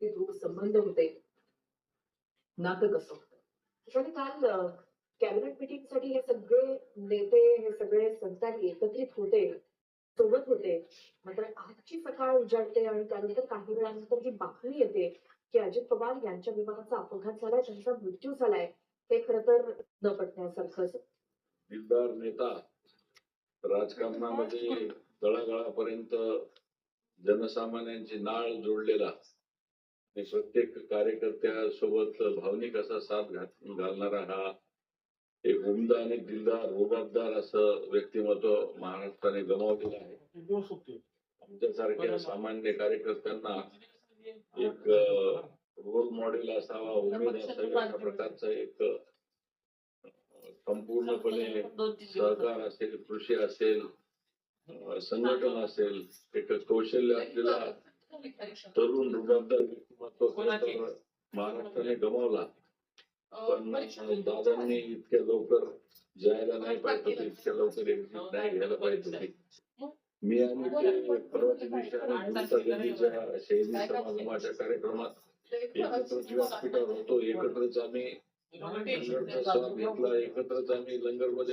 ते दृढ संबंध होते, नातं कसं होतं. आणि काल कॅबिनेट मीटिंगसाठी हे सगळे नेते, हे सगळे संतान एकत्रित होते, सोबत होते. मात्र आजची सकाळ उजाडते आणि त्यानंतर काही वेळानंतर जी बातमी येते, की अजित पवार यांच्या विमानाचा अपघात झालाय, त्यांचा मृत्यू झालाय. हे खरं तर न पटण्यासारखंच. दिलदार नेता, राजकारणामध्ये तळागाळापर्यंत जनसामान्यांची नाळ जोडलेला आणि प्रत्येक कार्यकर्त्यासोबत भावनिक असा साथ घालणारा हा एक उमदा आणि दिलदार रुबाबदार असं व्यक्तिमत्व महाराष्ट्राने गमावलेलं आहे. आमच्यासारख्या सामान्य कार्यकर्त्यांना एक रोल मॉडेल असावा, उमेद असावी अशा प्रकारचा एक संपूर्णपणे सहकार असेल, कृषी असेल, संघटन असेल, एक कौशल्य असलेला तरुण रुबाबदार व्यक्तिमत्व महाराष्ट्राने गमावला. पण दादांनी इतक्या लवकर जायला नाही पाहिजे होते, इतक्या लवकर एक्झिट नाही घ्यायला पाहिजे होती. मी आणि ते परवाच्या दिवशी गल्लीच्या शहीदी समागमाच्या कार्यक्रमात एकत्रच व्यासपीठावर होतो, एकत्रच आम्ही लंगरचा स्वाद घेतला, एकत्रच आम्ही लंगरमध्ये